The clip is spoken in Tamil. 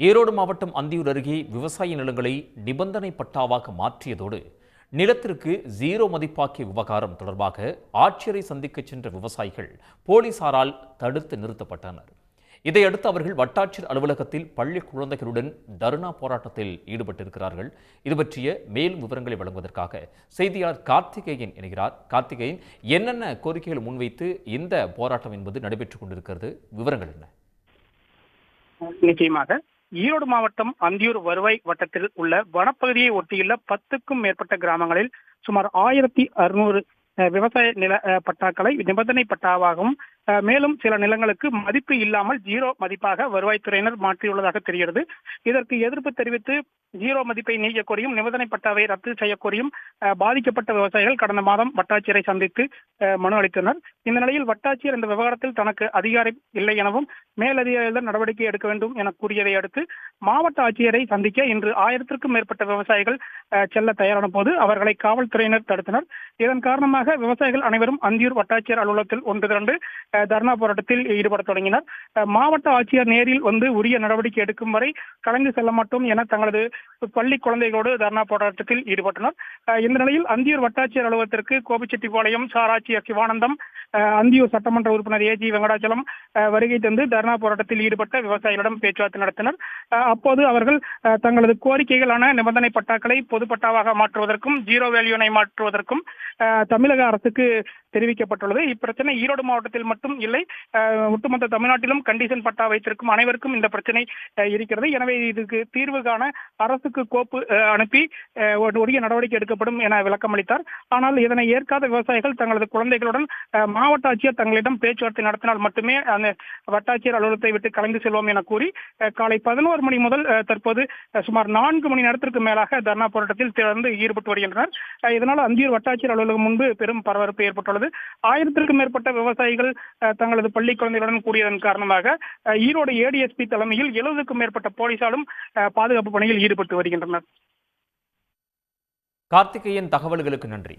ஈரோடு மாவட்டம் அந்தியூர் அருகே விவசாய நிலங்களை நிபந்தனை பட்டாவாக மாற்றியதோடு நிலத்திற்கு ஜீரோ மதிப்பாக்கிய விவகாரம் தொடர்பாக ஆட்சியரை சந்திக்க சென்ற விவசாயிகள் போலீசாரால் தடுத்து நிறுத்தப்பட்டனர். இதையடுத்து அவர்கள் வட்டாட்சியர் அலுவலகத்தில் பள்ளி குழந்தைகளுடன் தர்ணா போராட்டத்தில் ஈடுபட்டிருக்கிறார்கள். இது பற்றிய மேலும் விவரங்களை வழங்குவதற்காக செய்தியாளர் கார்த்திகேயன் இணைகிறார். கார்த்திகேயன், என்னென்ன கோரிக்கைகள் முன்வைத்து இந்த போராட்டம் என்பது நடைபெற்றுக் கொண்டிருக்கிறது? விவரங்கள் என்ன? நிச்சயமாக ஈரோடு மாவட்டம் அந்தியூர் வருவாய் வட்டத்தில் உள்ள வனப்பகுதியை ஒட்டியுள்ள 10க்கும் மேற்பட்ட கிராமங்களில் சுமார் 1600 விவசாய நில பட்டாக்களை நிபந்தனை பட்டாவாகவும் மேலும் சில நிலங்களுக்கு மதிப்பு இல்லாமல் ஜீரோ மதிப்பாக வருவாய்த்துறையினர் மாற்றியுள்ளதாக தெரிகிறது. இதற்கு எதிர்ப்பு தெரிவித்து ஜீரோ மதிப்பை நீக்க கோரியும் நிபந்தனை பட்டாவை ரத்து செய்யக்கோரியும் பாதிக்கப்பட்ட விவசாயிகள் கடந்த மாதம் வட்டாட்சியரை சந்தித்து மனு அளித்தனர். இந்த நிலையில் வட்டாட்சியர் இந்த விவகாரத்தில் தனக்கு அதிகாரம் இல்லை எனவும் மேலதிகாரிகள் நடவடிக்கை எடுக்க வேண்டும் என கூறியதை அடுத்து மாவட்ட ஆட்சியரை சந்திக்க இன்று 1000க்கும் மேற்பட்ட விவசாயிகள் செல்ல தயாரான போது அவர்களை காவல்துறையினர் தடுத்தனர். இதன் காரணமாக விவசாயிகள் அனைவரும் அந்தியூர் வட்டாட்சியர் அலுவலகத்தில் ஒன்று திரண்டு தர்ணா போராட்டத்தில் ஈடுபட தொடங்கினர். மாவட்ட ஆட்சியர் நேரில் வந்து உரிய நடவடிக்கை எடுக்கும் வரை கலந்து செல்ல மாட்டோம் என தங்களது பள்ளி குழந்தைகளோடு தர்ணா போராட்டத்தில் ஈடுபட்டனர். இந்த நிலையில் அந்தியூர் வட்டாட்சியர் அலுவலகத்திற்கு கோபிச்செட்டிப்பாளையம் சார் ஆட்சியர் சிவானந்தம், அந்தியூர் சட்டமன்ற உறுப்பினர் ஏஜி வெங்கடாச்சலம் வருகை தந்து தர்ணா போராட்டத்தில் ஈடுபட்ட விவசாயிகளிடம் பேச்சுவார்த்தை நடத்தினர். அப்போது அவர்கள் தங்களது கோரிக்கைகளான நிபந்தனை பட்டாக்களை பொது பட்டாவாக மாற்றுவதற்கும் ஜீரோ வேல்யூனை மாற்றுவதற்கும் தமிழக அரசுக்கு தெரிவிக்கப்பட்டுள்ளது. இப்பிரச்சனை ஈரோடு மாவட்டத்தில் மட்டும் இல்லை, ஒட்டுமொத்த தமிழ்நாட்டிலும் கண்டிஷன் பட்டா வைத்திருக்கும் அனைவருக்கும் இந்த பிரச்சனை இருக்கிறது. எனவே இதுக்கு தீர்வு காண அரசுக்கு கோப்பு அனுப்பி உரிய நடவடிக்கை எடுக்கப்படும் என விளக்கம் அளித்தார். ஆனால் இதனை ஏற்காத விவசாயிகள் தங்களது குழந்தைகளுடன் மாவட்ட ஆட்சியர் தங்களிடம் பேச்சுவார்த்தை நடத்தினால் மட்டுமே அந்த வட்டாட்சியர் அலுவலகத்தை விட்டு கலந்து செல்வோம் என கூறி காலை 11 மணி முதல் தற்போது சுமார் 4 மணி நேரத்திற்கு மேலாக தர்ணா போராட்டத்தில் தொடர்ந்து ஈடுபட்டு வருகின்றனர். இதனால் அந்தியூர் வட்டாட்சியர் அலுவலகம் முன்பு பெரும் பரபரப்பு ஏற்பட்டுள்ளது. 1000க்கும் மேற்பட்ட விவசாயிகள் தங்களது பள்ளி குழந்தைகளுடன் கூடியதன் காரணமாக ஈரோடு ஏடிஎஸ்பி தலைமையில் 70க்கும் மேற்பட்ட போலீசாரும் பாதுகாப்பு பணியில் ஈடுபட்டு வருகின்றனர். கார்த்திகேயன், தகவல்களுக்கு நன்றி.